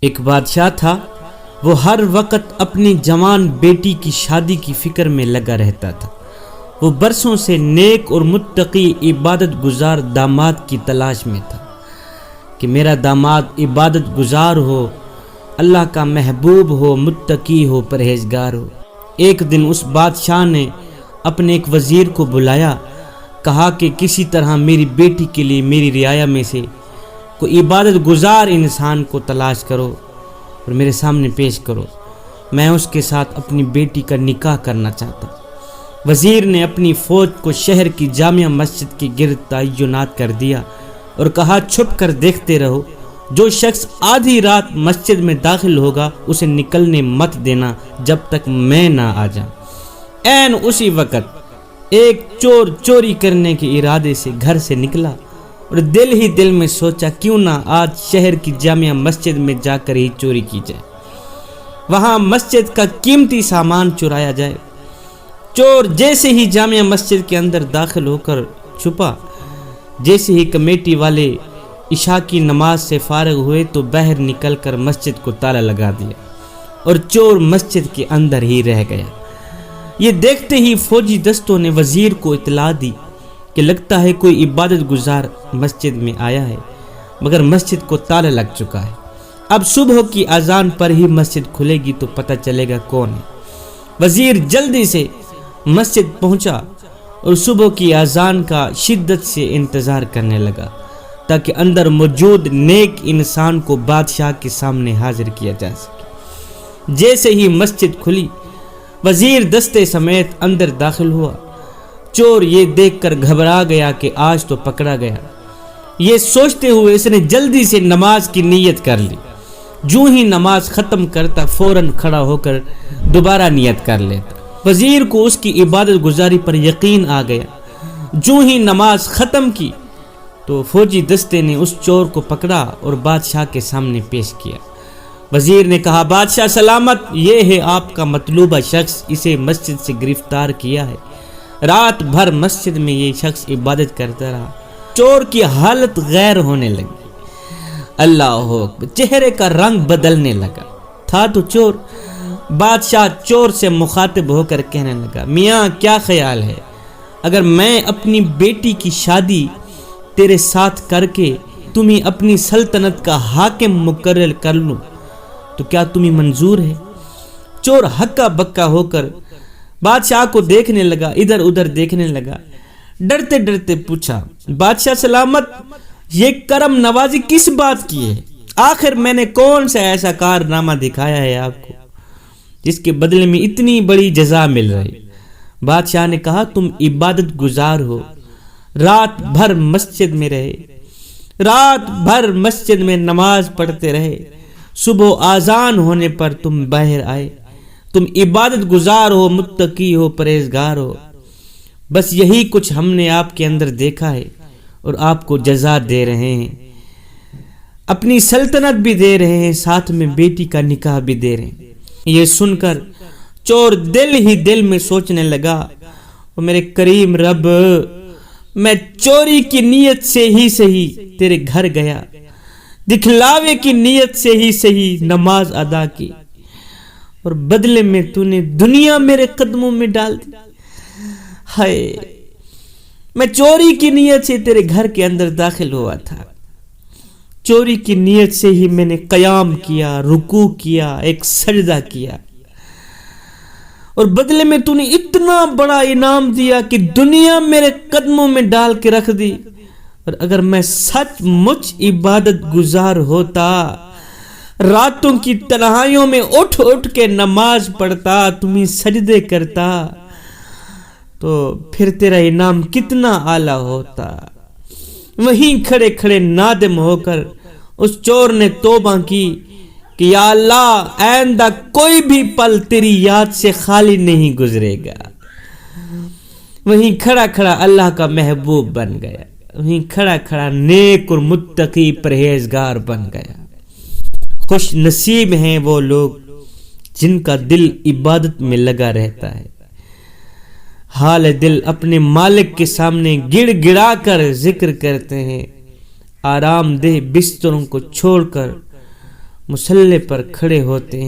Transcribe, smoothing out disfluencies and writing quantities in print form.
ایک بادشاہ تھا، وہ ہر وقت اپنی جوان بیٹی کی شادی کی فکر میں لگا رہتا تھا۔ وہ برسوں سے نیک اور متقی عبادت گزار داماد کی تلاش میں تھا کہ میرا داماد عبادت گزار ہو، اللہ کا محبوب ہو، متقی ہو، پرہیزگار ہو۔ ایک دن اس بادشاہ نے اپنے ایک وزیر کو بلایا، کہا کہ کسی طرح میری بیٹی کے لیے میری رعایا میں سے کوئی عبادت گزار انسان کو تلاش کرو اور میرے سامنے پیش کرو، میں اس کے ساتھ اپنی بیٹی کا نکاح کرنا چاہتا ہوں۔ وزیر نے اپنی فوج کو شہر کی جامع مسجد کے گرد تعینات کر دیا اور کہا چھپ کر دیکھتے رہو، جو شخص آدھی رات مسجد میں داخل ہوگا اسے نکلنے مت دینا جب تک میں نہ آ جاؤں۔ عین اسی وقت ایک چور چوری کرنے کے ارادے سے گھر سے نکلا اور دل ہی دل میں سوچا کیوں نہ آج شہر کی جامع مسجد میں جا کر ہی چوری کی جائے، وہاں مسجد کا قیمتی سامان چرایا جائے۔ چور جیسے ہی جامع مسجد کے اندر داخل ہو کر چھپا، جیسے ہی کمیٹی والے عشاء کی نماز سے فارغ ہوئے تو باہر نکل کر مسجد کو تالا لگا دیا اور چور مسجد کے اندر ہی رہ گیا۔ یہ دیکھتے ہی فوجی دستوں نے وزیر کو اطلاع دی کہ لگتا ہے کوئی عبادت گزار مسجد میں آیا ہے، مگر مسجد کو تالا لگ چکا ہے۔ اب صبح کی اذان پر ہی مسجد کھلے گی تو پتہ چلے گا کون ہے۔ وزیر جلدی سے مسجد پہنچا اور صبح کی اذان کا شدت سے انتظار کرنے لگا تاکہ اندر موجود نیک انسان کو بادشاہ کے سامنے حاضر کیا جا سکے۔ جیسے ہی مسجد کھلی، وزیر دستے سمیت اندر داخل ہوا۔ چور یہ دیکھ کر گھبرا گیا کہ آج تو پکڑا گیا۔ یہ سوچتے ہوئے اس نے جلدی سے نماز کی نیت کر لی۔ جو ہی نماز ختم کرتا فوراً کھڑا ہو کر دوبارہ نیت کر لیتا۔ وزیر کو اس کی عبادت گزاری پر یقین آ گیا۔ جو ہی نماز ختم کی تو فوجی دستے نے اس چور کو پکڑا اور بادشاہ کے سامنے پیش کیا۔ وزیر نے کہا بادشاہ سلامت، یہ ہے آپ کا مطلوبہ شخص، اسے مسجد سے گرفتار کیا ہے۔ رات بھر مسجد میں یہ شخص عبادت کرتا رہا۔ چور کی حالت غیر ہونے لگی۔ اللہ اکبر، چہرے کا رنگ بدلنے لگا۔ تھا تو چور۔ بادشاہ چور سے مخاطب ہو کر کہنے لگا میاں کیا خیال ہے، اگر میں اپنی بیٹی کی شادی تیرے ساتھ کر کے تمہیں اپنی سلطنت کا حاکم مقرر کر لوں تو کیا تمہیں منظور ہے؟ چور ہکا بکا ہو کر بادشاہ کو دیکھنے لگا، ادھر ادھر دیکھنے لگا، ڈرتے ڈرتے پوچھا بادشاہ سلامت، یہ کرم نوازی کس بات کی ہے؟ آخر میں نے کون سا ایسا کارنامہ دکھایا ہے آپ کو جس کے بدلے میں اتنی بڑی جزا مل رہی؟ بادشاہ نے کہا تم عبادت گزار ہو، رات بھر مسجد میں رہے، رات بھر مسجد میں نماز پڑھتے رہے، صبح آذان ہونے پر تم باہر آئے، تم عبادت گزار ہو، متقی ہو، پرہیزگار ہو، بس یہی کچھ ہم نے آپ کے اندر دیکھا ہے اور آپ کو جزا دے رہے ہیں، اپنی سلطنت بھی دے رہے ہیں، ساتھ میں بیٹی کا نکاح بھی دے رہے ہیں۔ یہ سن کر چور دل ہی دل میں سوچنے لگا اور میرے کریم رب، میں چوری کی نیت سے ہی صحیح تیرے گھر گیا، دکھلاوے کی نیت سے ہی صحیح نماز ادا کی، اور بدلے میں تو نے دنیا میرے قدموں میں ڈال دی۔ ہائے، میں چوری کی نیت سے تیرے گھر کے اندر داخل ہوا تھا، چوری کی نیت سے ہی میں نے قیام کیا، رکوع کیا، ایک سجدہ کیا، اور بدلے میں تو نے اتنا بڑا انعام دیا کہ دنیا میرے قدموں میں ڈال کے رکھ دی۔ اور اگر میں سچ مچ عبادت گزار ہوتا، راتوں کی تنہائیوں میں اٹھ اٹھ کے نماز پڑھتا، تمہیں سجدے کرتا، تو پھر تیرا انعام کتنا اعلیٰ ہوتا۔ وہیں کھڑے کھڑے نادم ہو کر اس چور نے توبہ کی کہ یا اللہ، آئندہ کوئی بھی پل تیری یاد سے خالی نہیں گزرے گا۔ وہیں کھڑا کھڑا اللہ کا محبوب بن گیا، وہیں کھڑا کھڑا نیک اور متقی پرہیزگار بن گیا۔ خوش نصیب ہیں وہ لوگ جن کا دل عبادت میں لگا رہتا ہے، حال دل اپنے مالک کے سامنے گڑ گڑا کر ذکر کرتے ہیں، آرام دہ بستروں کو چھوڑ کر مسلح پر کھڑے ہوتے ہیں